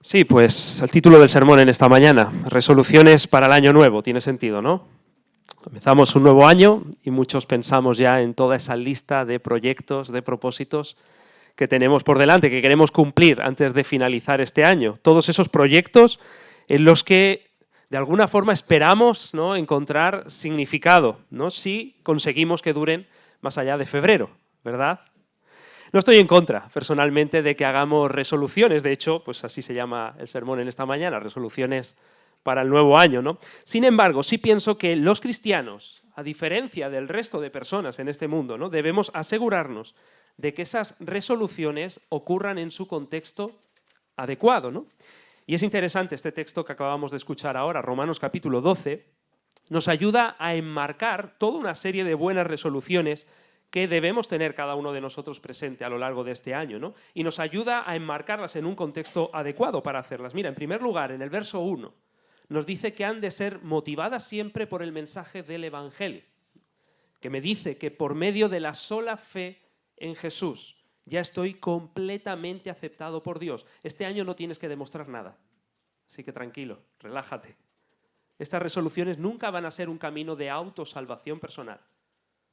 Sí, pues el título del sermón en esta mañana, resoluciones para el año nuevo, tiene sentido, ¿no? Comenzamos un nuevo año y muchos pensamos ya en toda esa lista de proyectos, de propósitos que tenemos por delante, que queremos cumplir antes de finalizar este año. Todos esos proyectos en los que de alguna forma esperamos, ¿no?, encontrar significado, ¿no?, si conseguimos que duren más allá de febrero, ¿verdad? No estoy en contra, personalmente, de que hagamos resoluciones. De hecho, pues así se llama el sermón en esta mañana, resoluciones para el nuevo año, ¿no? Sin embargo, sí pienso que los cristianos, a diferencia del resto de personas en este mundo, ¿no?, debemos asegurarnos de que esas resoluciones ocurran en su contexto adecuado, ¿no? Y es interesante este texto que acabamos de escuchar ahora, Romanos capítulo 12, nos ayuda a enmarcar toda una serie de buenas resoluciones que debemos tener cada uno de nosotros presente a lo largo de este año, ¿no? Y nos ayuda a enmarcarlas en un contexto adecuado para hacerlas. Mira, en primer lugar, en el verso 1, nos dice que han de ser motivadas siempre por el mensaje del Evangelio, que me dice que por medio de la sola fe en Jesús ya estoy completamente aceptado por Dios. Este año no tienes que demostrar nada, así que tranquilo, relájate. Estas resoluciones nunca van a ser un camino de autosalvación personal,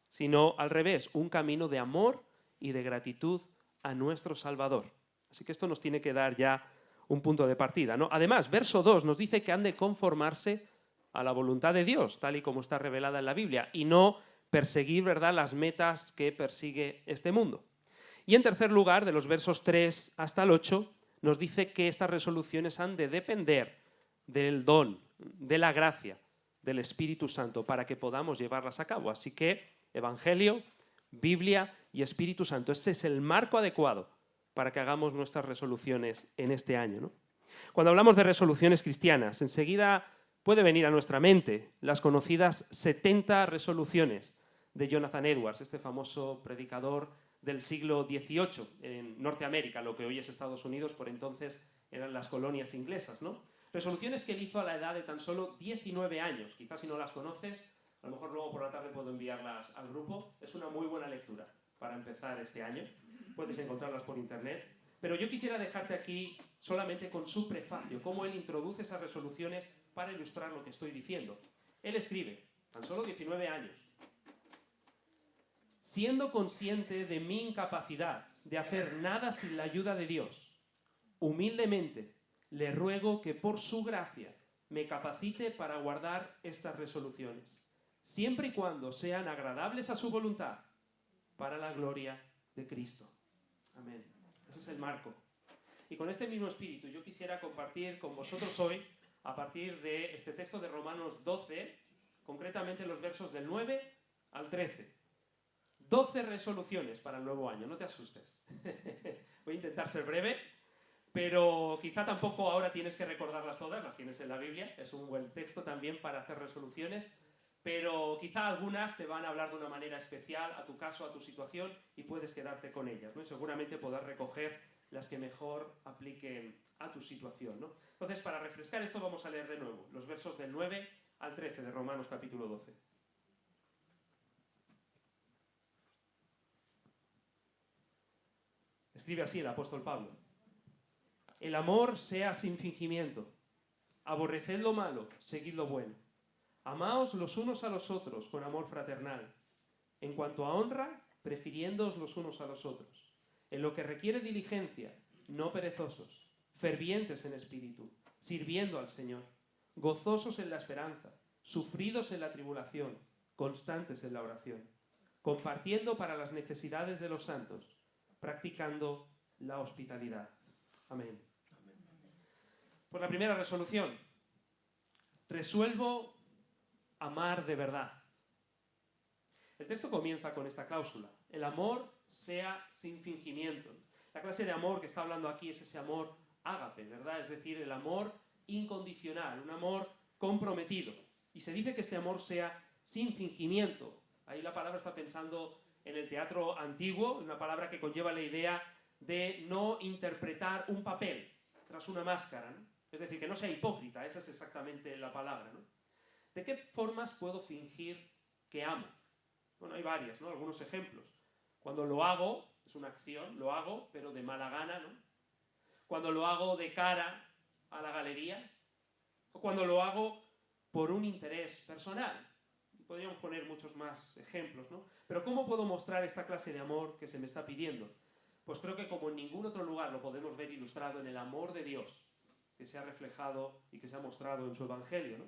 sino al revés, un camino de amor y de gratitud a nuestro Salvador. Así que esto nos tiene que dar ya un punto de partida, ¿no? Además, verso 2 nos dice que han de conformarse a la voluntad de Dios, tal y como está revelada en la Biblia, y no perseguir, ¿verdad?, las metas que persigue este mundo. Y en tercer lugar, de los versos 3 hasta el 8, nos dice que estas resoluciones han de depender del don, de la gracia del Espíritu Santo para que podamos llevarlas a cabo. Así que Evangelio, Biblia y Espíritu Santo. Ese es el marco adecuado para que hagamos nuestras resoluciones en este año, ¿no? Cuando hablamos de resoluciones cristianas, enseguida puede venir a nuestra mente las conocidas 70 resoluciones de Jonathan Edwards, este famoso predicador del siglo XVIII en Norteamérica, lo que hoy es Estados Unidos, por entonces eran las colonias inglesas, ¿no? Resoluciones que él hizo a la edad de tan solo 19 años. Quizás si no las conoces, a lo mejor luego por la tarde puedo enviarlas al grupo. Es una muy buena lectura para empezar este año. Puedes encontrarlas por internet. Pero yo quisiera dejarte aquí solamente con su prefacio, cómo él introduce esas resoluciones para ilustrar lo que estoy diciendo. Él escribe, tan solo 19 años, siendo consciente de mi incapacidad de hacer nada sin la ayuda de Dios, humildemente le ruego que por su gracia me capacite para guardar estas resoluciones, siempre y cuando sean agradables a su voluntad, para la gloria de Cristo. Amén. Ese es el marco. Y con este mismo espíritu yo quisiera compartir con vosotros hoy, a partir de este texto de Romanos 12, concretamente los versos del 9 al 13. 12 resoluciones para el nuevo año, no te asustes. Voy a intentar ser breve, pero quizá tampoco ahora tienes que recordarlas todas, las tienes en la Biblia, es un buen texto también para hacer resoluciones, pero quizá algunas te van a hablar de una manera especial a tu caso, a tu situación, y puedes quedarte con ellas, ¿no? Y seguramente podrás recoger las que mejor apliquen a tu situación, ¿no? Entonces, para refrescar esto, vamos a leer de nuevo los versos del 9 al 13 de Romanos capítulo 12. Escribe así el apóstol Pablo: el amor sea sin fingimiento, aborreced lo malo, seguid lo bueno. Amaos los unos a los otros con amor fraternal. En cuanto a honra, prefiriéndoos los unos a los otros. En lo que requiere diligencia, no perezosos, fervientes en espíritu, sirviendo al Señor, gozosos en la esperanza, sufridos en la tribulación, constantes en la oración, compartiendo para las necesidades de los santos, practicando la hospitalidad. Amén. Pues la primera resolución: resuelvo amar de verdad. El texto comienza con esta cláusula: el amor sea sin fingimiento. La clase de amor que está hablando aquí es ese amor ágape, ¿verdad? Es decir, el amor incondicional, un amor comprometido. Y se dice que este amor sea sin fingimiento. Ahí la palabra está pensando en el teatro antiguo, una palabra que conlleva la idea de no interpretar un papel tras una máscara, ¿no? Es decir, que no sea hipócrita, esa es exactamente la palabra, ¿no? ¿De qué formas puedo fingir que amo? Bueno, hay varias, ¿no? Algunos ejemplos. Cuando lo hago, es una acción, lo hago, pero de mala gana, ¿no? Cuando lo hago de cara a la galería, o cuando lo hago por un interés personal. Podríamos poner muchos más ejemplos, ¿no? Pero ¿cómo puedo mostrar esta clase de amor que se me está pidiendo? Pues creo que como en ningún otro lugar lo podemos ver ilustrado en el amor de Dios, que se ha reflejado y que se ha mostrado en su Evangelio, ¿no?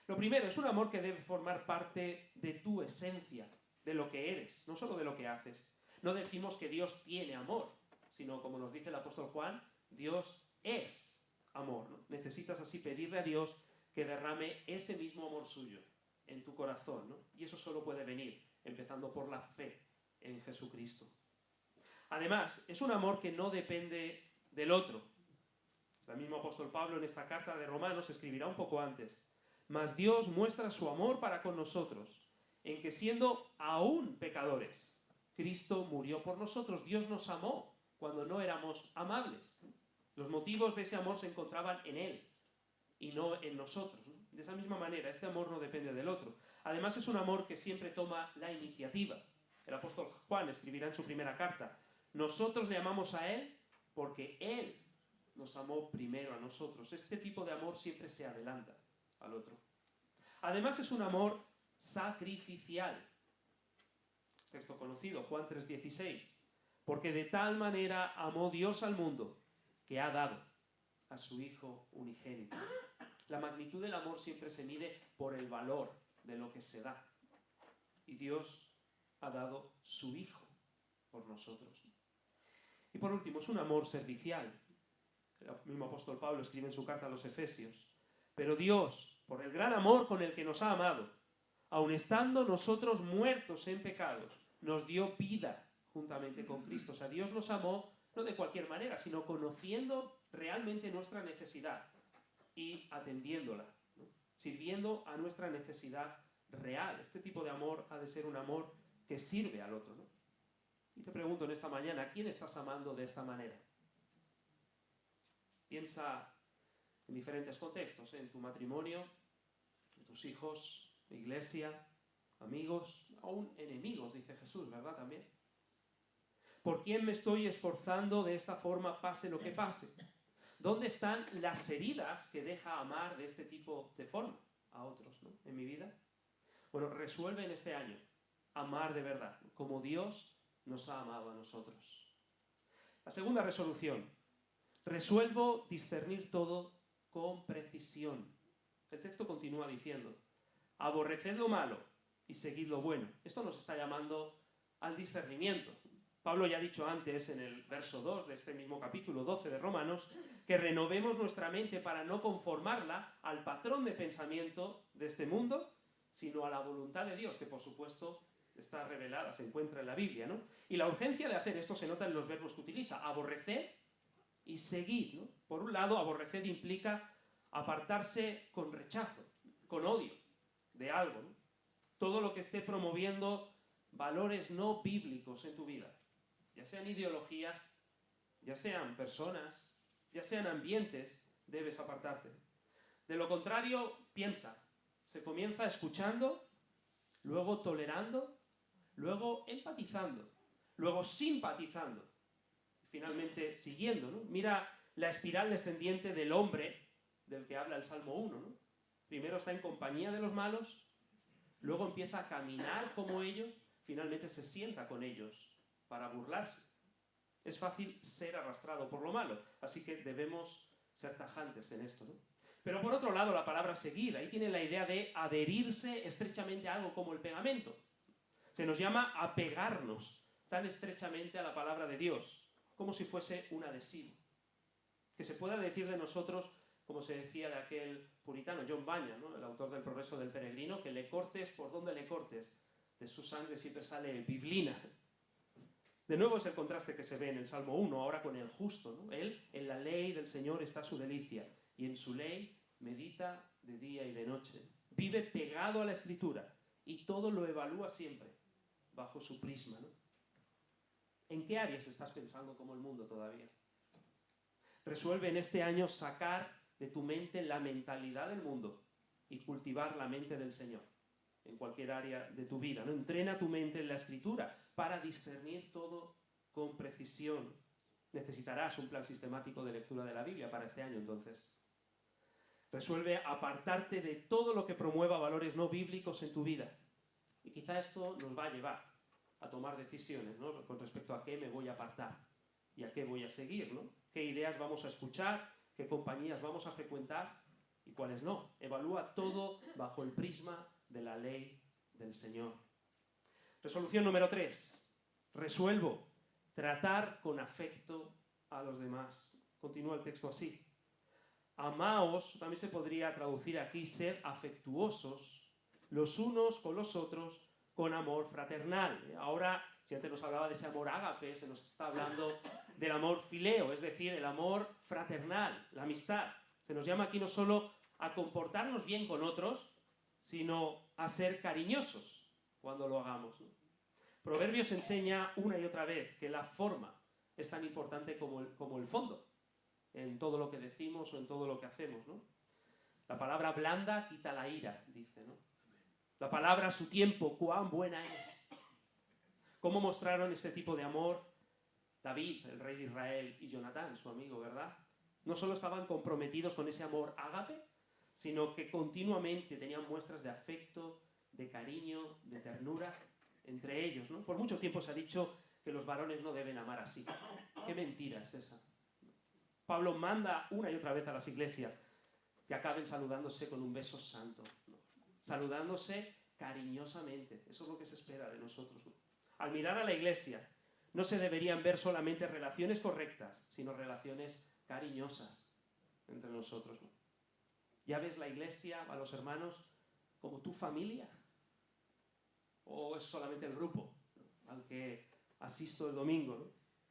Lo primero, es un amor que debe formar parte de tu esencia, de lo que eres, no solo de lo que haces. No decimos que Dios tiene amor, sino, como nos dice el apóstol Juan, Dios es amor, ¿no? Necesitas así pedirle a Dios que derrame ese mismo amor suyo en tu corazón, ¿no? Y eso solo puede venir empezando por la fe en Jesucristo. Además, es un amor que no depende del otro. El mismo apóstol Pablo en esta carta de Romanos escribirá un poco antes: mas Dios muestra su amor para con nosotros, en que siendo aún pecadores, Cristo murió por nosotros. Dios nos amó cuando no éramos amables. Los motivos de ese amor se encontraban en Él y no en nosotros. De esa misma manera, este amor no depende del otro. Además, es un amor que siempre toma la iniciativa. El apóstol Juan escribirá en su primera carta: nosotros le amamos a Él porque Él nos amó primero a nosotros. Este tipo de amor siempre se adelanta al otro. Además, es un amor sacrificial. Texto conocido, Juan 3:16. Porque de tal manera amó Dios al mundo, que ha dado a su Hijo unigénito. La magnitud del amor siempre se mide por el valor de lo que se da. Y Dios ha dado su Hijo por nosotros. Y por último, es un amor servicial. El mismo apóstol Pablo escribe en su carta a los Efesios: pero Dios, por el gran amor con el que nos ha amado, aun estando nosotros muertos en pecados, nos dio vida juntamente con Cristo. O sea, Dios nos amó no de cualquier manera, sino conociendo realmente nuestra necesidad y atendiéndola, ¿no? Sirviendo a nuestra necesidad real. Este tipo de amor ha de ser un amor que sirve al otro, ¿no? Y te pregunto en esta mañana, ¿a quién estás amando de esta manera? Piensa en diferentes contextos, en tu matrimonio, en tus hijos, iglesia, amigos, aún enemigos, dice Jesús, ¿verdad? También. ¿Por quién me estoy esforzando de esta forma, pase lo que pase? ¿Dónde están las heridas que deja amar de este tipo de forma a otros, ¿no? En mi vida? Bueno, resuelve en este año amar de verdad, como Dios nos ha amado a nosotros. La segunda resolución: resuelvo discernir todo con precisión. El texto continúa diciendo: aborreced lo malo y seguid lo bueno. Esto nos está llamando al discernimiento. Pablo ya ha dicho antes, en el verso 2 de este mismo capítulo 12 de Romanos, que renovemos nuestra mente para no conformarla al patrón de pensamiento de este mundo, sino a la voluntad de Dios, que por supuesto está revelada, se encuentra en la Biblia, ¿no? Y la urgencia de hacer esto se nota en los verbos que utiliza: aborreced y seguid, ¿no? Por un lado, aborreced implica apartarse con rechazo, con odio de algo, ¿no? Todo lo que esté promoviendo valores no bíblicos en tu vida, ya sean ideologías, ya sean personas, ya sean ambientes, debes apartarte. De lo contrario, piensa, se comienza escuchando, luego tolerando, luego empatizando, luego simpatizando, finalmente siguiendo, ¿no? Mira la espiral descendiente del hombre del que habla el Salmo 1, ¿no? Primero está en compañía de los malos, luego empieza a caminar como ellos, finalmente se sienta con ellos para burlarse. Es fácil ser arrastrado por lo malo, así que debemos ser tajantes en esto, ¿no? Pero por otro lado, la palabra seguir, ahí tiene la idea de adherirse estrechamente a algo como el pegamento. Se nos llama a pegarnos tan estrechamente a la palabra de Dios, como si fuese un adhesivo. Que se pueda decir de nosotros, como se decía de aquel puritano, John Bunyan, ¿no? El autor del Progreso del Peregrino, que le cortes por donde le cortes, de su sangre siempre sale biblina. De nuevo es el contraste que se ve en el Salmo 1, ahora con el justo, ¿no? Él, en la ley del Señor está su delicia, y en su ley medita de día y de noche. Vive pegado a la Escritura, y todo lo evalúa siempre bajo su prisma, ¿no? ¿En qué áreas estás pensando como el mundo todavía? Resuelve en este año sacar de tu mente la mentalidad del mundo y cultivar la mente del Señor en cualquier área de tu vida, ¿no? Entrena tu mente en la Escritura para discernir todo con precisión. Necesitarás un plan sistemático de lectura de la Biblia para este año, entonces. Resuelve apartarte de todo lo que promueva valores no bíblicos en tu vida. Y quizá esto nos va a llevar a tomar decisiones, ¿no?, con respecto a qué me voy a apartar y a qué voy a seguir, ¿no? Qué ideas vamos a escuchar, qué compañías vamos a frecuentar y cuáles no. Evalúa todo bajo el prisma de la ley del Señor. Resolución número 3. Resuelvo tratar con afecto a los demás. Continúa el texto así. Amaos, también se podría traducir aquí, ser afectuosos los unos con los otros con amor fraternal. Ahora, si antes nos hablaba de ese amor ágape, se nos está hablando del amor fileo, es decir, el amor fraternal, la amistad. Se nos llama aquí no solo a comportarnos bien con otros, sino a ser cariñosos cuando lo hagamos, ¿no? Proverbios enseña una y otra vez que la forma es tan importante como el fondo en todo lo que decimos o en todo lo que hacemos, ¿no? La palabra blanda quita la ira, dice, ¿no? La palabra a su tiempo, cuán buena es. ¿Cómo mostraron este tipo de amor David, el rey de Israel, y Jonatán, su amigo, verdad? No solo estaban comprometidos con ese amor ágape, sino que continuamente tenían muestras de afecto, de cariño, de ternura entre ellos, ¿no? Por mucho tiempo se ha dicho que los varones no deben amar así. ¿Qué mentira es esa? Pablo manda una y otra vez a las iglesias que acaben saludándose con un beso santo, ¿no? Saludándose cariñosamente. Eso es lo que se espera de nosotros, ¿no? Al mirar a la iglesia, no se deberían ver solamente relaciones correctas, sino relaciones cariñosas entre nosotros, ¿no? ¿Ya ves la iglesia, a los hermanos, como tu familia? ¿O es solamente el grupo, ¿no?, al que asisto el domingo, ¿no?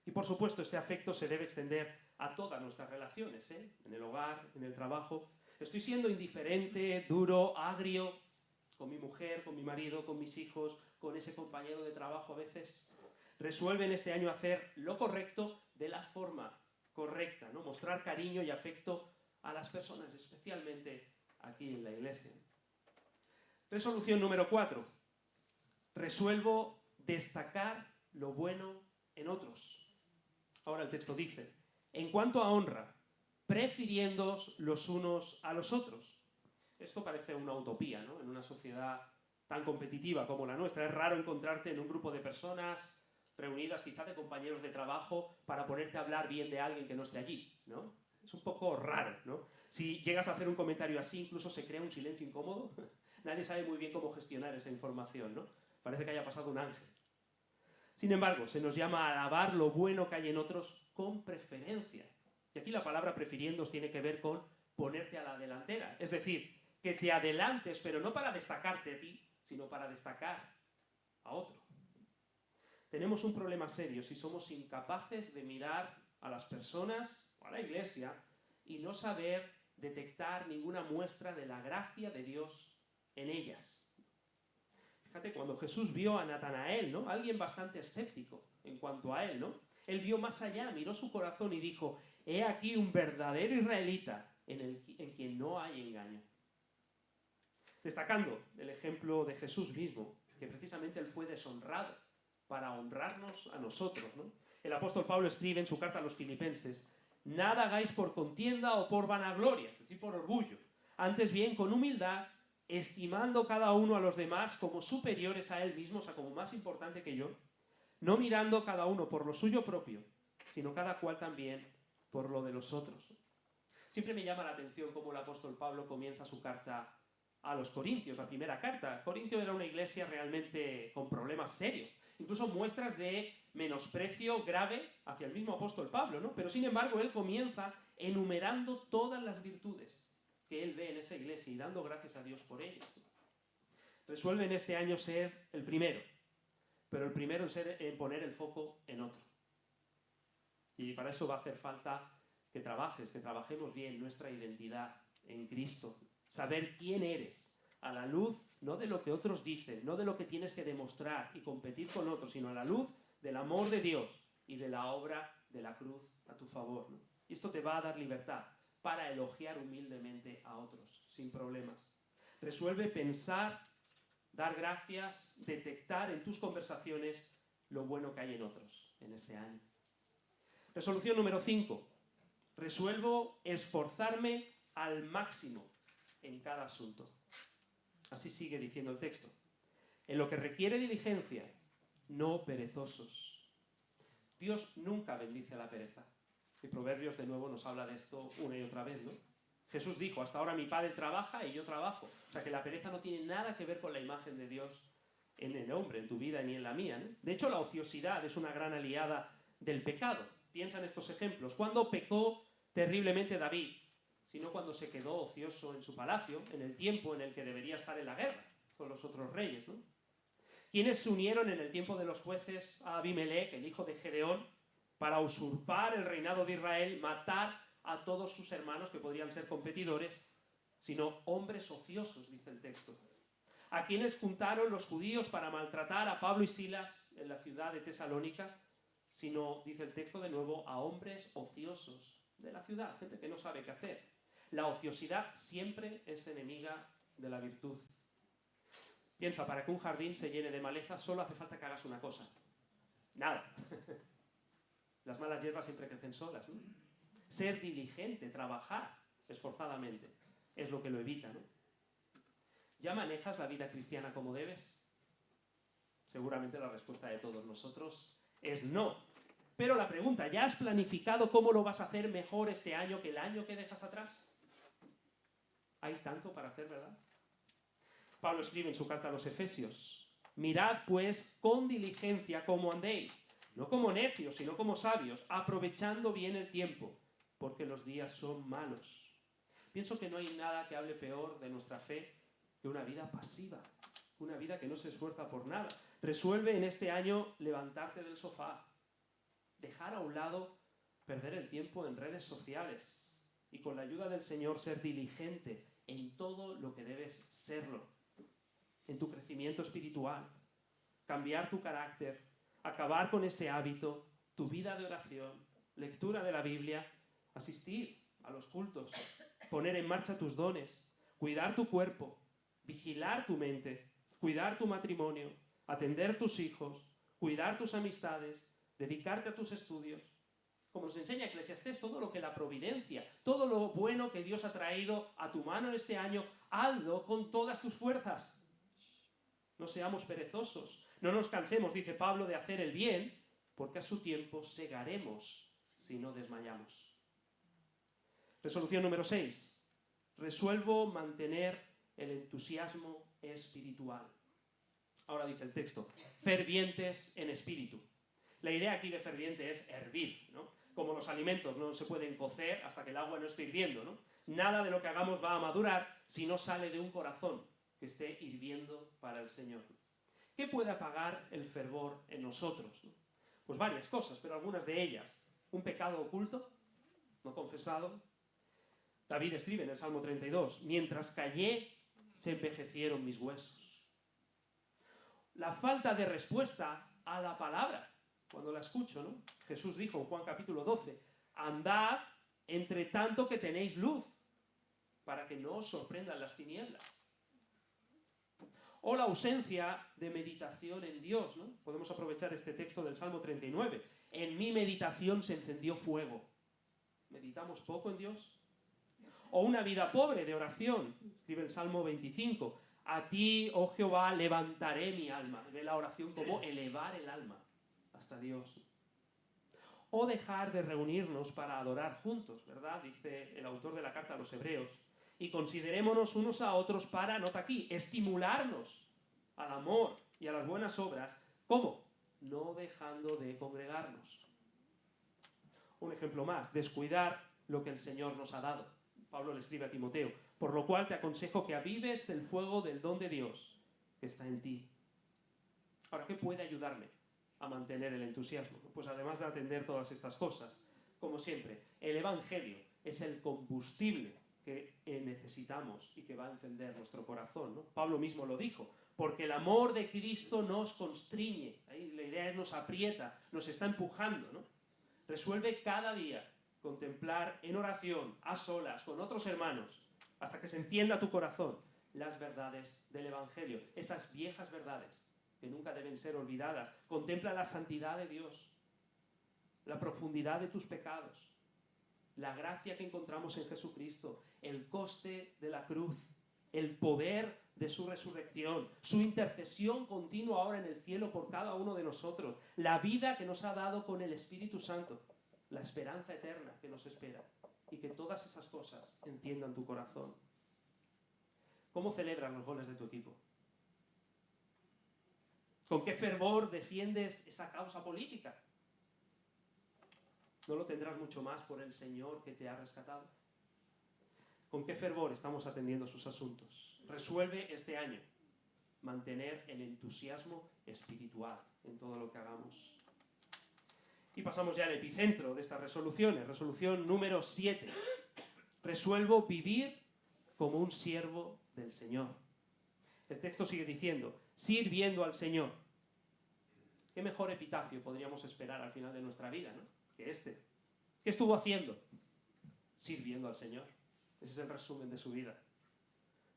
Y por supuesto, este afecto se debe extender a todas nuestras relaciones, ¿eh? En el hogar, en el trabajo. Estoy siendo indiferente, duro, agrio con mi mujer, con mi marido, con mis hijos, con ese compañero de trabajo a veces. Resuelven este año hacer lo correcto de la forma correcta, ¿no? Mostrar cariño y afecto a las personas, especialmente aquí en la iglesia. Resolución número 4. Resuelvo destacar lo bueno en otros. Ahora el texto dice, en cuanto a honra, prefiriéndoos los unos a los otros. Esto parece una utopía, ¿no?, en una sociedad tan competitiva como la nuestra. Es raro encontrarte en un grupo de personas reunidas, quizá de compañeros de trabajo, para ponerte a hablar bien de alguien que no esté allí, ¿no? Es un poco raro, ¿no? Si llegas a hacer un comentario así, incluso se crea un silencio incómodo. Nadie sabe muy bien cómo gestionar esa información, ¿no? Parece que haya pasado un ángel. Sin embargo, se nos llama a alabar lo bueno que hay en otros con preferencia. Y aquí la palabra prefiriendo tiene que ver con ponerte a la delantera. Es decir, que te adelantes, pero no para destacarte a ti, sino para destacar a otro. Tenemos un problema serio si somos incapaces de mirar a las personas o a la iglesia y no saber detectar ninguna muestra de la gracia de Dios en ellas. Fíjate, cuando Jesús vio a Natanael, ¿no?, alguien bastante escéptico en cuanto a él, ¿no?, él vio más allá, miró su corazón y dijo, he aquí un verdadero israelita en quien no hay engaño. Destacando el ejemplo de Jesús mismo, que precisamente él fue deshonrado para honrarnos a nosotros, ¿no? El apóstol Pablo escribe en su carta a los filipenses, nada hagáis por contienda o por vanagloria, es decir, por orgullo, antes bien con humildad, estimando cada uno a los demás como superiores a él mismo, o sea, como más importante que yo, no mirando cada uno por lo suyo propio, sino cada cual también por lo de los otros. Siempre me llama la atención cómo el apóstol Pablo comienza su carta a los Corintios, la primera carta. Corintio era una iglesia realmente con problemas serios, incluso muestras de menosprecio grave hacia el mismo apóstol Pablo, ¿no? Pero sin embargo él comienza enumerando todas las virtudes que él ve en esa iglesia y dando gracias a Dios por ellas. Resuelven este año ser el primero, pero el primero en poner el foco en otro. Y para eso va a hacer falta que trabajemos bien nuestra identidad en Cristo. Saber quién eres, a la luz no de lo que otros dicen, no de lo que tienes que demostrar y competir con otros, sino a la luz del amor de Dios y de la obra de la cruz a tu favor, ¿no? Y esto te va a dar libertad para elogiar humildemente a otros, sin problemas. Resuelve pensar, dar gracias, detectar en tus conversaciones lo bueno que hay en otros en este año. Resolución número 5. Resuelvo esforzarme al máximo en cada asunto. Así sigue diciendo el texto. En lo que requiere diligencia, no perezosos. Dios nunca bendice a la pereza. Y Proverbios de nuevo nos habla de esto una y otra vez, ¿no? Jesús dijo, hasta ahora mi Padre trabaja y yo trabajo. O sea que la pereza no tiene nada que ver con la imagen de Dios en el hombre, en tu vida ni en la mía, ¿no? De hecho, la ociosidad es una gran aliada del pecado. Piensa en estos ejemplos. ¿Cuándo pecó terriblemente David? Sino cuando se quedó ocioso en su palacio, en el tiempo en el que debería estar en la guerra con los otros reyes, ¿no? ¿Quiénes se unieron en el tiempo de los jueces a Abimelech, el hijo de Gedeón, para usurpar el reinado de Israel, matar a todos sus hermanos que podrían ser competidores, sino hombres ociosos, dice el texto? ¿A quiénes juntaron los judíos para maltratar a Pablo y Silas en la ciudad de Tesalónica? Sino, dice el texto de nuevo, a hombres ociosos de la ciudad, gente que no sabe qué hacer. La ociosidad siempre es enemiga de la virtud. Piensa, para que un jardín se llene de maleza solo hace falta que hagas una cosa. Nada. Las malas hierbas siempre crecen solas, ¿no? Ser diligente, trabajar esforzadamente, es lo que lo evita, ¿no? ¿Ya manejas la vida cristiana como debes? Seguramente la respuesta de todos nosotros es no. Pero la pregunta, ¿ya has planificado cómo lo vas a hacer mejor este año que el año que dejas atrás? Hay tanto para hacer, ¿verdad? Pablo escribe en su carta a los Efesios, mirad pues con diligencia cómo andéis, no como necios, sino como sabios, aprovechando bien el tiempo, porque los días son malos. Pienso que no hay nada que hable peor de nuestra fe que una vida pasiva, una vida que no se esfuerza por nada. Resuelve en este año levantarte del sofá, dejar a un lado perder el tiempo en redes sociales y con la ayuda del Señor ser diligente en todo lo que debes serlo, en tu crecimiento espiritual, cambiar tu carácter, acabar con ese hábito, tu vida de oración, lectura de la Biblia, asistir a los cultos, poner en marcha tus dones, cuidar tu cuerpo, vigilar tu mente, cuidar tu matrimonio, atender tus hijos, cuidar tus amistades, dedicarte a tus estudios. Como nos enseña Eclesiastés, todo lo que la providencia, todo lo bueno que Dios ha traído a tu mano en este año, hazlo con todas tus fuerzas. No seamos perezosos, no nos cansemos, dice Pablo, de hacer el bien, porque a su tiempo segaremos si no desmayamos. Resolución número 6. Resuelvo mantener el entusiasmo espiritual. Ahora dice el texto, fervientes en espíritu. La idea aquí de ferviente es hervir, ¿no? Como los alimentos no se pueden cocer hasta que el agua no esté hirviendo, ¿no? Nada de lo que hagamos va a madurar si no sale de un corazón que esté hirviendo para el Señor. ¿Qué puede apagar el fervor en nosotros? Pues varias cosas, pero algunas de ellas. Un pecado oculto, no confesado. David escribe en el Salmo 32, mientras callé, se envejecieron mis huesos. La falta de respuesta a la palabra, cuando la escucho, ¿no? Jesús dijo en Juan capítulo 12, andad entre tanto que tenéis luz, para que no os sorprendan las tinieblas. O la ausencia de meditación en Dios, ¿no? Podemos aprovechar este texto del Salmo 39. En mi meditación se encendió fuego. ¿Meditamos poco en Dios? O una vida pobre de oración. Escribe el Salmo 25. A ti, oh Jehová, levantaré mi alma. Ve la oración como elevar el alma hasta Dios. O dejar de reunirnos para adorar juntos, ¿verdad? Dice el autor de la carta a los Hebreos. Y considerémonos unos a otros para, nota aquí, estimularnos al amor y a las buenas obras. ¿Cómo? No dejando de congregarnos. Un ejemplo más, descuidar lo que el Señor nos ha dado. Pablo le escribe a Timoteo, por lo cual te aconsejo que avives el fuego del don de Dios que está en ti. Ahora, ¿qué puede ayudarme a mantener el entusiasmo? Pues además de atender todas estas cosas, como siempre, el Evangelio es el combustible que necesitamos y que va a encender nuestro corazón, ¿no? Pablo mismo lo dijo, porque el amor de Cristo nos constriñe, ahí la idea es nos aprieta, nos está empujando, ¿no? Resuelve cada día contemplar en oración, a solas, con otros hermanos, hasta que se entienda tu corazón las verdades del Evangelio, esas viejas verdades que nunca deben ser olvidadas. Contempla la santidad de Dios, la profundidad de tus pecados, la gracia que encontramos en Jesucristo, el coste de la cruz, el poder de su resurrección, su intercesión continua ahora en el cielo por cada uno de nosotros, la vida que nos ha dado con el Espíritu Santo, la esperanza eterna que nos espera, y que todas esas cosas enciendan tu corazón. ¿Cómo celebras los goles de tu equipo? ¿Con qué fervor defiendes esa causa política? ¿No lo tendrás mucho más por el Señor que te ha rescatado? ¿Con qué fervor estamos atendiendo sus asuntos? Resuelve este año mantener el entusiasmo espiritual en todo lo que hagamos. Y pasamos ya al epicentro de estas resoluciones. Resolución número 7. Resuelvo vivir como un siervo del Señor. El texto sigue diciendo, sirviendo al Señor. ¿Qué mejor epitafio podríamos esperar al final de nuestra vida, ¿no? Que este? ¿Qué estuvo haciendo? Sirviendo al Señor. Ese es el resumen de su vida.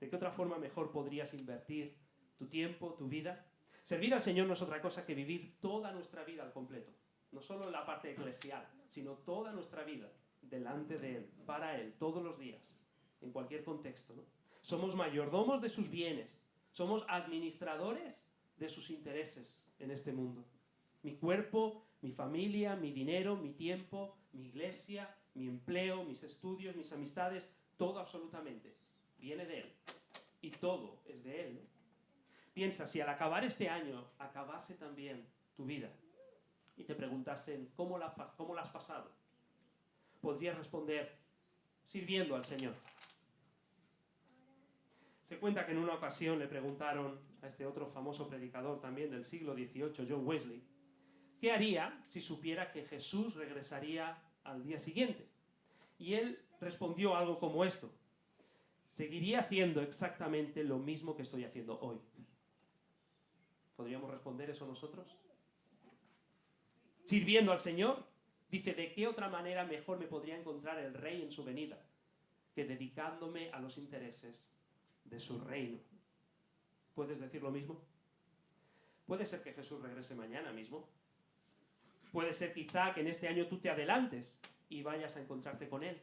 ¿De qué otra forma mejor podrías invertir tu tiempo, tu vida? Servir al Señor no es otra cosa que vivir toda nuestra vida al completo. No solo la parte eclesial, sino toda nuestra vida delante de Él, para Él, todos los días, en cualquier contexto, ¿no? Somos mayordomos de sus bienes, somos administradores de sus intereses en este mundo. Mi cuerpo, mi familia, mi dinero, mi tiempo, mi iglesia, mi empleo, mis estudios, mis amistades, todo absolutamente viene de Él. Y todo es de Él, ¿no? Piensa, si al acabar este año acabase también tu vida y te preguntasen ¿cómo la has pasado? Podrías responder sirviendo al Señor. Se cuenta que en una ocasión le preguntaron a este otro famoso predicador también del siglo XVIII, John Wesley, ¿qué haría si supiera que Jesús regresaría al día siguiente? Y él respondió algo como esto: seguiría haciendo exactamente lo mismo que estoy haciendo hoy. ¿Podríamos responder eso nosotros? Sirviendo al Señor, dice, ¿de qué otra manera mejor me podría encontrar el Rey en su venida que dedicándome a los intereses de su reino? ¿Puedes decir lo mismo? Puede ser que Jesús regrese mañana mismo. Puede ser quizá que en este año tú te adelantes y vayas a encontrarte con Él.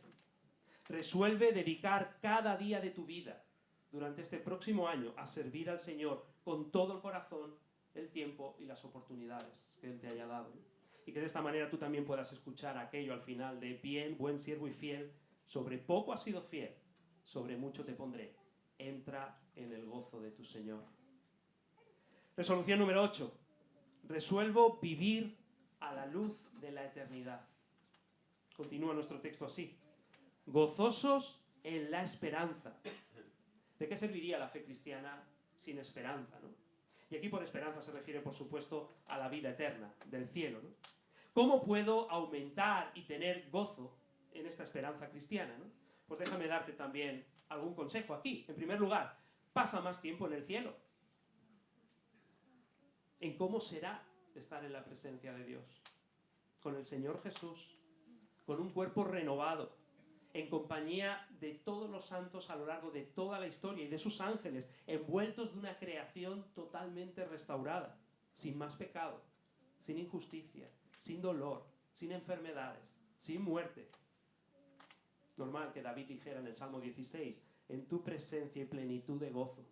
Resuelve dedicar cada día de tu vida durante este próximo año a servir al Señor con todo el corazón, el tiempo y las oportunidades que Él te haya dado. Y que de esta manera tú también puedas escuchar aquello al final de bien, buen siervo y fiel, sobre poco has sido fiel, sobre mucho te pondré. Entra en el gozo de tu Señor. Resolución número 8. Resuelvo vivir a la luz de la eternidad. Continúa nuestro texto así. Gozosos en la esperanza. ¿De qué serviría la fe cristiana sin esperanza, ¿no? Y aquí por esperanza se refiere, por supuesto, a la vida eterna, del cielo, ¿no? ¿Cómo puedo aumentar y tener gozo en esta esperanza cristiana, ¿no? Pues déjame darte también algún consejo aquí. En primer lugar, pasa más tiempo en el cielo. En cómo será estar en la presencia de Dios. Con el Señor Jesús, con un cuerpo renovado, en compañía de todos los santos a lo largo de toda la historia y de sus ángeles, envueltos de una creación totalmente restaurada, sin más pecado, sin injusticia, sin dolor, sin enfermedades, sin muerte. Normal que David dijera en el Salmo 16, en tu presencia y plenitud de gozo,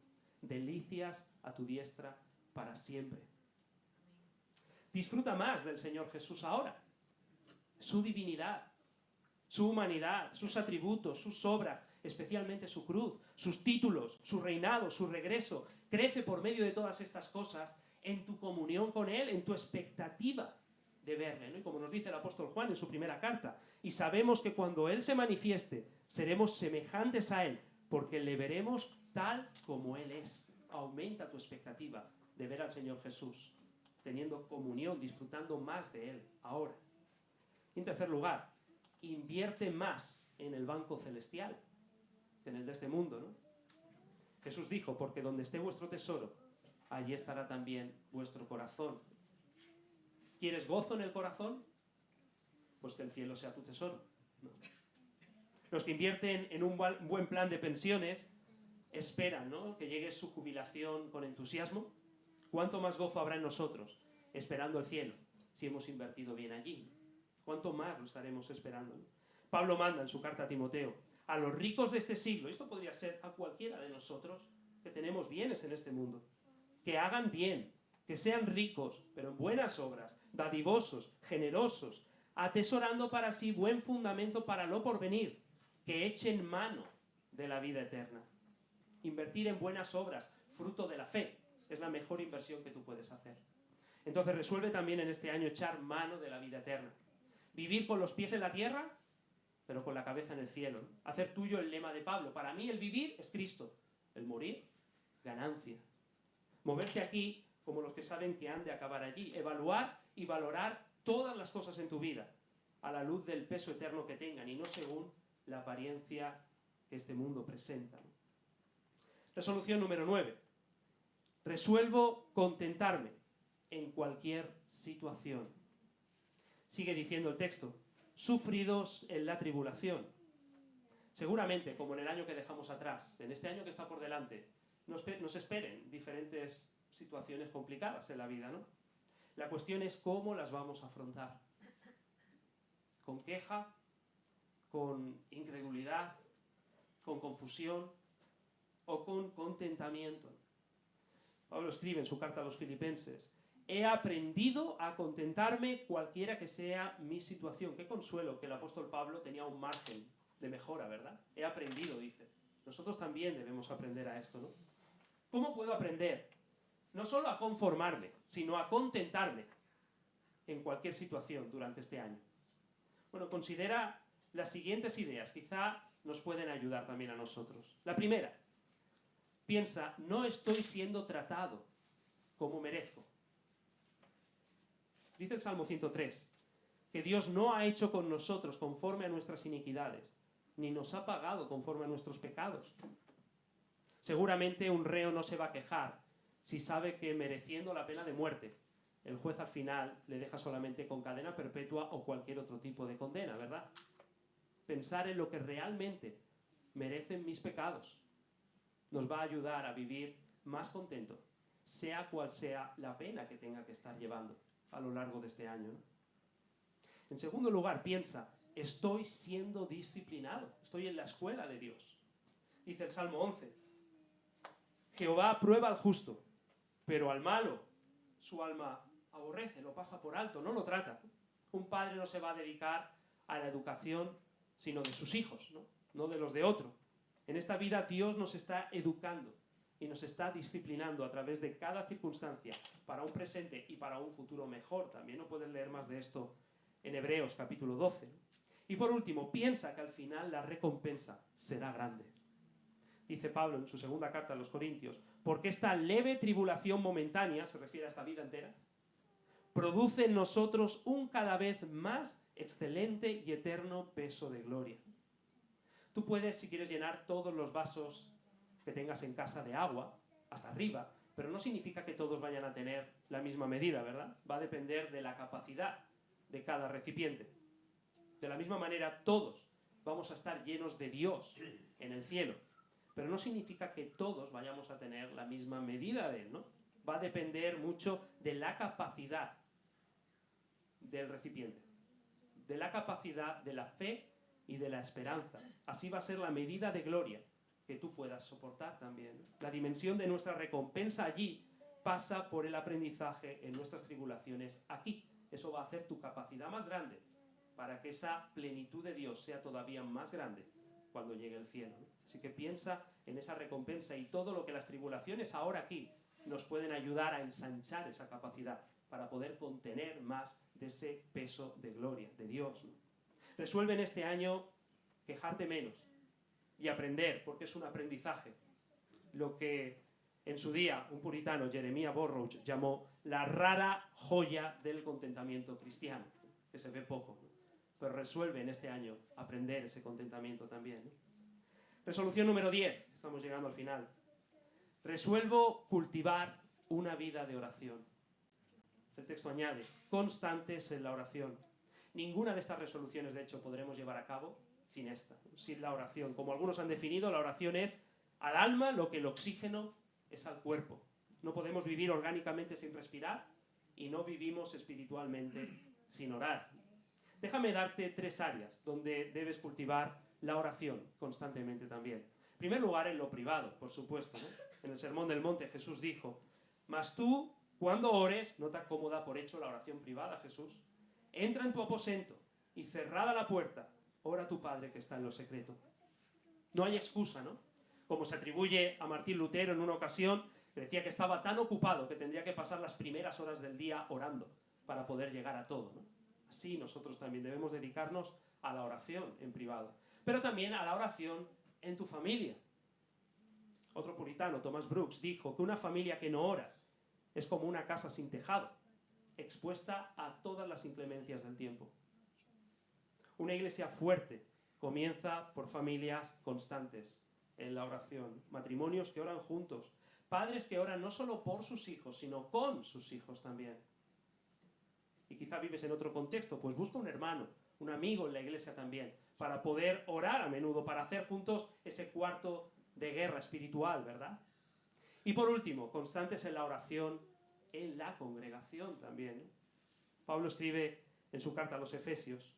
delicias a tu diestra para siempre. Disfruta más del Señor Jesús ahora, su divinidad, su humanidad, sus atributos, sus obras, especialmente su cruz, sus títulos, su reinado, su regreso. Crece por medio de todas estas cosas en tu comunión con Él, en tu expectativa de verle, ¿no? Y como nos dice el apóstol Juan en su primera carta, y sabemos que cuando Él se manifieste, seremos semejantes a Él, porque le veremos tal como Él es. Aumenta tu expectativa de ver al Señor Jesús, teniendo comunión, disfrutando más de Él ahora. Y en tercer lugar, invierte más en el banco celestial que en el de este mundo, ¿no? Jesús dijo, porque donde esté vuestro tesoro, allí estará también vuestro corazón. ¿Quieres gozo en el corazón? Pues que el cielo sea tu tesoro, ¿no? Los que invierten en un buen plan de pensiones esperan, ¿no?, que llegue su jubilación con entusiasmo. ¿Cuánto más gozo habrá en nosotros esperando el cielo si hemos invertido bien allí? ¿Cuánto más lo estaremos esperando, ¿no? Pablo manda en su carta a Timoteo, a los ricos de este siglo, esto podría ser a cualquiera de nosotros que tenemos bienes en este mundo, que hagan bien, que sean ricos, pero en buenas obras, dadivosos, generosos, atesorando para sí buen fundamento para lo porvenir, que echen mano de la vida eterna. Invertir en buenas obras, fruto de la fe, es la mejor inversión que tú puedes hacer. Entonces resuelve también en este año echar mano de la vida eterna. Vivir con los pies en la tierra, pero con la cabeza en el cielo, ¿no? Hacer tuyo el lema de Pablo. Para mí el vivir es Cristo, el morir, ganancia. Moverte aquí como los que saben que han de acabar allí. Evaluar y valorar todas las cosas en tu vida a la luz del peso eterno que tengan y no según la apariencia que este mundo presenta, ¿no? Resolución número 9. Resuelvo contentarme en cualquier situación. Sigue diciendo el texto, sufridos en la tribulación. Seguramente, como en el año que dejamos atrás, en este año que está por delante, nos esperen diferentes situaciones complicadas en la vida, ¿no? La cuestión es cómo las vamos a afrontar. ¿Con queja? ¿Con incredulidad? ¿Con confusión? ¿O con contentamiento? Pablo escribe en su carta a los Filipenses, he aprendido a contentarme cualquiera que sea mi situación. Qué consuelo que el apóstol Pablo tenía un margen de mejora, ¿verdad? He aprendido, dice. Nosotros también debemos aprender a esto, ¿no? ¿Cómo puedo aprender? No solo a conformarme, sino a contentarme en cualquier situación durante este año. Bueno, considera las siguientes ideas, quizá nos pueden ayudar también a nosotros. La primera, piensa, no estoy siendo tratado como merezco. Dice el Salmo 103, que Dios no ha hecho con nosotros conforme a nuestras iniquidades, ni nos ha pagado conforme a nuestros pecados. Seguramente un reo no se va a quejar si sabe que mereciendo la pena de muerte, el juez al final le deja solamente con cadena perpetua o cualquier otro tipo de condena, ¿verdad? Pensar en lo que realmente merecen mis pecados nos va a ayudar a vivir más contento, sea cual sea la pena que tenga que estar llevando a lo largo de este año, ¿no? En segundo lugar, piensa, estoy siendo disciplinado, estoy en la escuela de Dios. Dice el Salmo 11, Jehová prueba al justo, pero al malo su alma aborrece, lo pasa por alto, no lo trata. Un padre no se va a dedicar a la educación sino de sus hijos, no de los de otro. En esta vida Dios nos está educando y nos está disciplinando a través de cada circunstancia para un presente y para un futuro mejor. También no puedes leer más de esto en Hebreos capítulo 12. Y por último, piensa que al final la recompensa será grande. Dice Pablo en su segunda carta a los Corintios, porque esta leve tribulación momentánea, se refiere a esta vida entera, produce en nosotros un cada vez más excelente y eterno peso de gloria. Tú puedes, si quieres, llenar todos los vasos que tengas en casa de agua, hasta arriba, pero no significa que todos vayan a tener la misma medida, ¿verdad? Va a depender de la capacidad de cada recipiente. De la misma manera, todos vamos a estar llenos de Dios en el cielo, pero no significa que todos vayamos a tener la misma medida de Él, ¿no? Va a depender mucho de la capacidad del recipiente, de la capacidad de la fe y de la esperanza. Así va a ser la medida de gloria que tú puedas soportar también. La dimensión de nuestra recompensa allí pasa por el aprendizaje en nuestras tribulaciones aquí. Eso va a hacer tu capacidad más grande para que esa plenitud de Dios sea todavía más grande cuando llegue el cielo, ¿no? Así que piensa en esa recompensa y todo lo que las tribulaciones ahora aquí nos pueden ayudar a ensanchar esa capacidad para poder contener más de ese peso de gloria de Dios, ¿no? Resuelve en este año quejarte menos y aprender, porque es un aprendizaje, lo que en su día un puritano, Jeremiah Burroughs, llamó la rara joya del contentamiento cristiano, que se ve poco, ¿no? Pero resuelve en este año aprender ese contentamiento también, ¿no? Resolución número 10, estamos llegando al final. Resuelvo cultivar una vida de oración. El texto añade, constantes en la oración. Ninguna de estas resoluciones, de hecho, podremos llevar a cabo sin esta, sin la oración. Como algunos han definido, la oración es al alma lo que el oxígeno es al cuerpo. No podemos vivir orgánicamente sin respirar y no vivimos espiritualmente sin orar. Déjame darte 3 áreas donde debes cultivar la oración constantemente también. En primer lugar, en lo privado, por supuesto, ¿no? En el Sermón del Monte Jesús dijo: mas tú, cuando ores, nota cómo da por hecho la oración privada Jesús, entra en tu aposento y cerrada la puerta, ora a tu Padre que está en lo secreto. No hay excusa, ¿no? Como se atribuye a Martín Lutero en una ocasión, que decía que estaba tan ocupado que tendría que pasar las primeras horas del día orando para poder llegar a todo, ¿no? Así nosotros también debemos dedicarnos a la oración en privado, pero también a la oración en tu familia. Otro puritano, Thomas Brooks, dijo que una familia que no ora es como una casa sin tejado, expuesta a todas las inclemencias del tiempo. Una iglesia fuerte comienza por familias constantes en la oración, matrimonios que oran juntos, padres que oran no solo por sus hijos, sino con sus hijos también. Y quizá vives en otro contexto, pues busca un hermano, un amigo en la iglesia también, para poder orar a menudo, para hacer juntos ese cuarto de guerra espiritual, ¿verdad? Y por último, constantes en la oración en la congregación también, ¿no? Pablo escribe en su carta a los Efesios: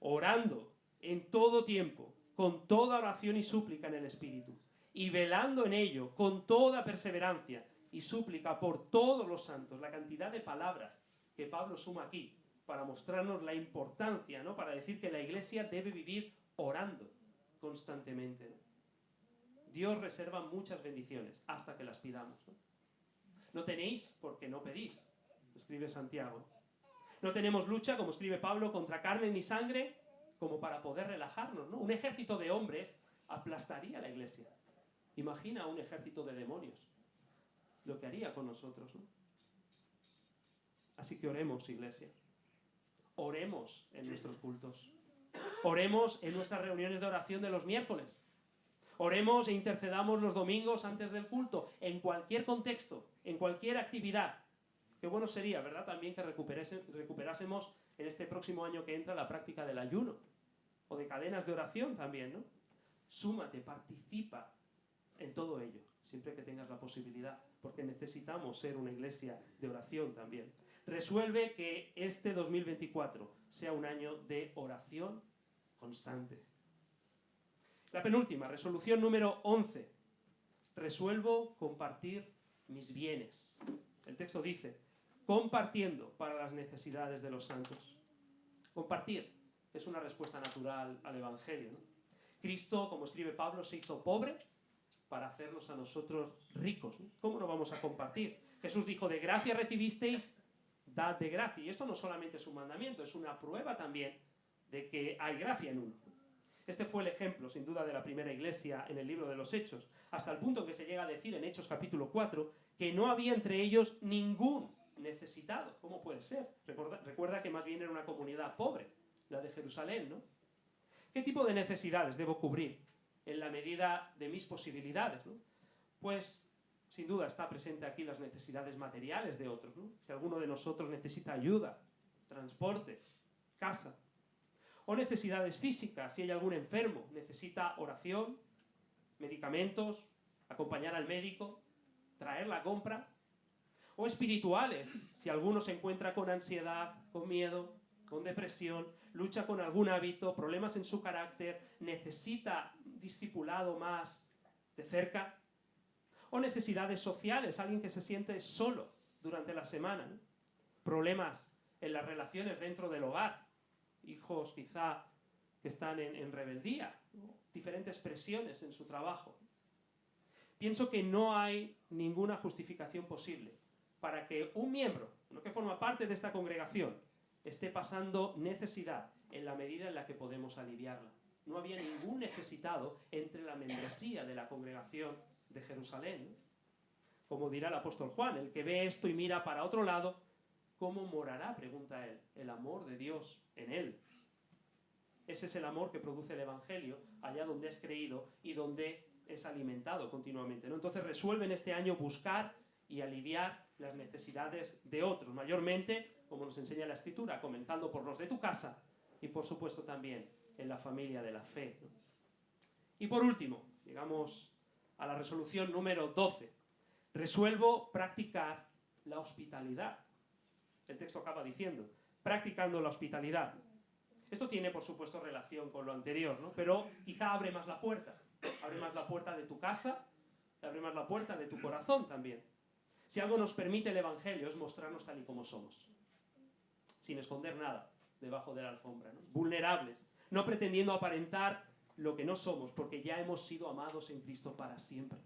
orando en todo tiempo, con toda oración y súplica en el Espíritu, y velando en ello con toda perseverancia y súplica por todos los santos. La cantidad de palabras que Pablo suma aquí para mostrarnos la importancia, ¿no? Para decir que la iglesia debe vivir orando constantemente, ¿no? Dios reserva muchas bendiciones hasta que las pidamos, ¿no? No tenéis porque no pedís, escribe Santiago. No tenemos lucha, como escribe Pablo, contra carne ni sangre, como para poder relajarnos, ¿no? Un ejército de hombres aplastaría a la iglesia. Imagina un ejército de demonios, lo que haría con nosotros, ¿no? Así que oremos, iglesia. Oremos en nuestros cultos. Oremos en nuestras reuniones de oración de los miércoles. Oremos e intercedamos los domingos antes del culto, en cualquier contexto, en cualquier actividad. Qué bueno sería, ¿verdad?, también que recuperásemos en este próximo año que entra la práctica del ayuno, o de cadenas de oración también, ¿no? Súmate, participa en todo ello, siempre que tengas la posibilidad, porque necesitamos ser una iglesia de oración también. Resuelve que este 2024 sea un año de oración constante. La penúltima, resolución número 11. Resuelvo compartir mis bienes. El texto dice: compartiendo para las necesidades de los santos. Compartir es una respuesta natural al Evangelio, ¿no? Cristo, como escribe Pablo, se hizo pobre para hacernos a nosotros ricos, ¿no? ¿Cómo no vamos a compartir? Jesús dijo: de gracia recibisteis, dad de gracia. Y esto no solamente es un mandamiento, es una prueba también de que hay gracia en uno. Este fue el ejemplo, sin duda, de la primera iglesia en el libro de los Hechos, hasta el punto que se llega a decir en Hechos capítulo 4 que no había entre ellos ningún necesitado. ¿Cómo puede ser? Recuerda que más bien era una comunidad pobre, la de Jerusalén, ¿no? ¿Qué tipo de necesidades debo cubrir en la medida de mis posibilidades, ¿no? Pues, sin duda, está presente aquí las necesidades materiales de otros, ¿no? Si alguno de nosotros necesita ayuda, transporte, casa, o necesidades físicas, si hay algún enfermo, necesita oración, medicamentos, acompañar al médico, traer la compra, o espirituales, si alguno se encuentra con ansiedad, con miedo, con depresión, lucha con algún hábito, problemas en su carácter, necesita discipulado más de cerca, o necesidades sociales, alguien que se siente solo durante la semana, ¿no? Problemas en las relaciones dentro del hogar, hijos quizá que están en rebeldía, ¿no? Diferentes presiones en su trabajo. Pienso que no hay ninguna justificación posible para que un miembro, ¿no?, que forma parte de esta congregación, esté pasando necesidad en la medida en la que podemos aliviarla. No había ningún necesitado entre la membresía de la congregación de Jerusalén, ¿no? Como dirá el apóstol Juan: el que ve esto y mira para otro lado, ¿cómo morará?, pregunta él, el amor de Dios en él. Ese es el amor que produce el Evangelio allá donde es creído y donde es alimentado continuamente, ¿no? Entonces resuelven este año buscar y aliviar las necesidades de otros, mayormente, como nos enseña la Escritura, comenzando por los de tu casa y por supuesto también en la familia de la fe, ¿no? Y por último, llegamos a la resolución número 12. Resuelvo practicar la hospitalidad. El texto acaba diciendo: practicando la hospitalidad. Esto tiene, por supuesto, relación con lo anterior, ¿no? Pero quizá abre más la puerta. Abre más la puerta de tu casa, abre más la puerta de tu corazón también. Si algo nos permite el Evangelio es mostrarnos tal y como somos, sin esconder nada debajo de la alfombra, ¿no? Vulnerables, no pretendiendo aparentar lo que no somos, porque ya hemos sido amados en Cristo para siempre.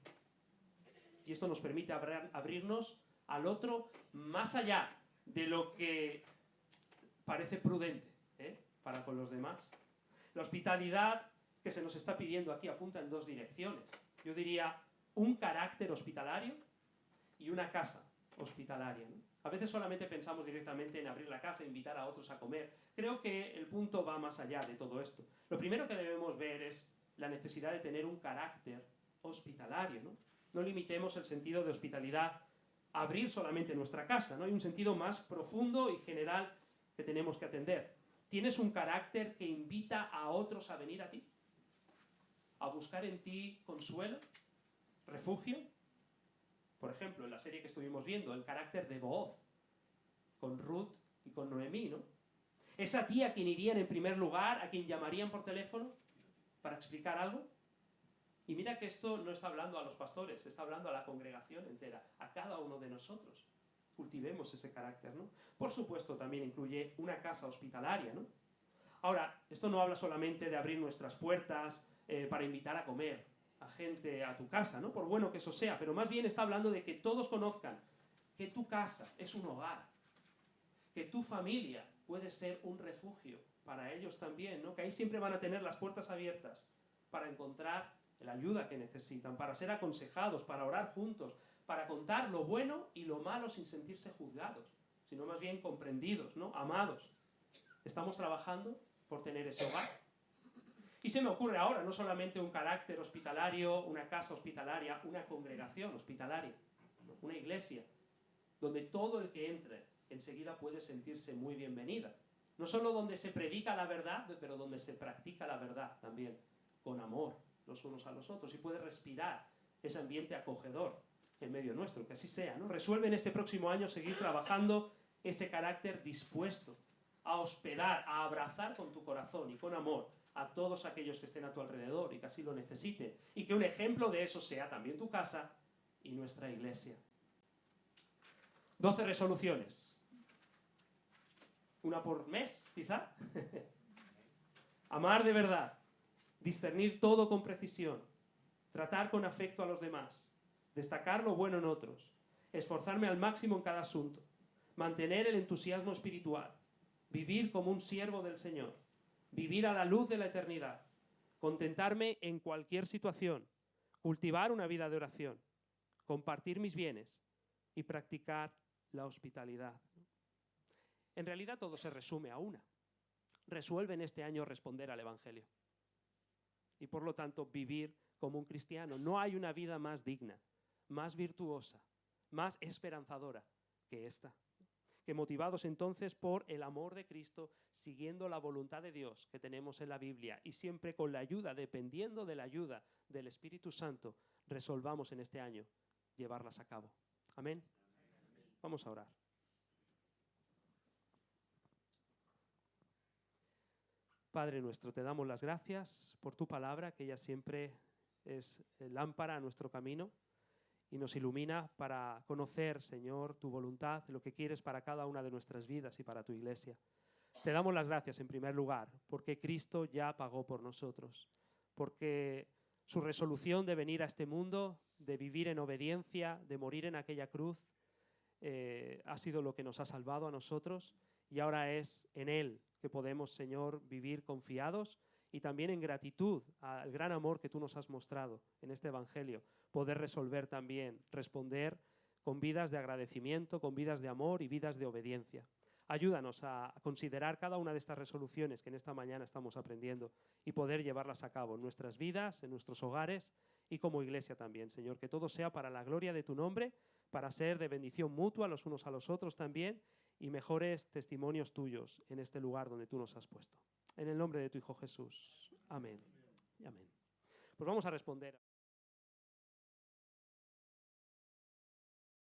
Y esto nos permite abrirnos al otro más allá de lo que parece prudente, para con los demás. La hospitalidad que se nos está pidiendo aquí apunta en dos direcciones. Yo diría un carácter hospitalario y una casa hospitalaria, ¿no? A veces solamente pensamos directamente en abrir la casa e invitar a otros a comer. Creo que el punto va más allá de todo esto. Lo primero que debemos ver es la necesidad de tener un carácter hospitalario, ¿no? No limitemos el sentido de hospitalidad a abrir solamente nuestra casa, ¿no? Hay un sentido más profundo y general que tenemos que atender. ¿Tienes un carácter que invita a otros a venir a ti? ¿A buscar en ti consuelo? ¿Refugio? Por ejemplo, en la serie que estuvimos viendo, el carácter de Booz, con Ruth y con Noemí, ¿no? Esa tía a quien irían en primer lugar, a quien llamarían por teléfono para explicar algo. Y mira que esto no está hablando a los pastores, está hablando a la congregación entera, a cada uno de nosotros. Cultivemos ese carácter, ¿no? Por supuesto, también incluye una casa hospitalaria, ¿no? Ahora, esto no habla solamente de abrir nuestras puertas para invitar a comer a gente a tu casa, ¿no? Por bueno que eso sea, pero más bien está hablando de que todos conozcan que tu casa es un hogar, que tu familia puede ser un refugio para ellos también, ¿no? Que ahí siempre van a tener las puertas abiertas para encontrar la ayuda que necesitan, para ser aconsejados, para orar juntos, para contar lo bueno y lo malo sin sentirse juzgados, sino más bien comprendidos, ¿no? Amados. Estamos trabajando por tener ese hogar. Y se me ocurre ahora no solamente un carácter hospitalario, una casa hospitalaria, una congregación hospitalaria, una iglesia, donde todo el que entre enseguida puede sentirse muy bienvenida. No solo donde se predica la verdad, pero donde se practica la verdad también, con amor los unos a los otros, y puede respirar ese ambiente acogedor en medio nuestro, que así sea, ¿no? Resuelve en este próximo año seguir trabajando ese carácter dispuesto a hospedar, a abrazar con tu corazón y con amor a todos aquellos que estén a tu alrededor y que así lo necesiten. Y que un ejemplo de eso sea también tu casa y nuestra iglesia. 12 resoluciones. Una por mes, quizá. Amar de verdad. Discernir todo con precisión. Tratar con afecto a los demás. Destacar lo bueno en otros. Esforzarme al máximo en cada asunto. Mantener el entusiasmo espiritual. Vivir como un siervo del Señor. Vivir a la luz de la eternidad. Contentarme en cualquier situación. Cultivar una vida de oración. Compartir mis bienes. Y practicar la hospitalidad. En realidad todo se resume a una. Resuelve en este año responder al Evangelio. Y por lo tanto vivir como un cristiano. No hay una vida más digna, más virtuosa, más esperanzadora que esta. Que motivados entonces por el amor de Cristo, siguiendo la voluntad de Dios que tenemos en la Biblia y siempre con la ayuda, dependiendo de la ayuda del Espíritu Santo, resolvamos en este año llevarlas a cabo. Amén. Vamos a orar. Padre nuestro, te damos las gracias por tu palabra, que ella siempre es lámpara a nuestro camino y nos ilumina para conocer, Señor, tu voluntad, lo que quieres para cada una de nuestras vidas y para tu iglesia. Te damos las gracias en primer lugar, porque Cristo ya pagó por nosotros, porque su resolución de venir a este mundo, de vivir en obediencia, de morir en aquella cruz, ha sido lo que nos ha salvado a nosotros, y ahora es en Él que podemos, Señor, vivir confiados y también en gratitud al gran amor que tú nos has mostrado en este Evangelio, poder resolver también, responder con vidas de agradecimiento, con vidas de amor y vidas de obediencia. Ayúdanos a considerar cada una de estas resoluciones que en esta mañana estamos aprendiendo y poder llevarlas a cabo en nuestras vidas, en nuestros hogares y como iglesia también, Señor. Que todo sea para la gloria de tu nombre, para ser de bendición mutua los unos a los otros también y mejores testimonios tuyos en este lugar donde tú nos has puesto. En el nombre de tu Hijo Jesús. Amén. Y amén. Pues vamos a responder.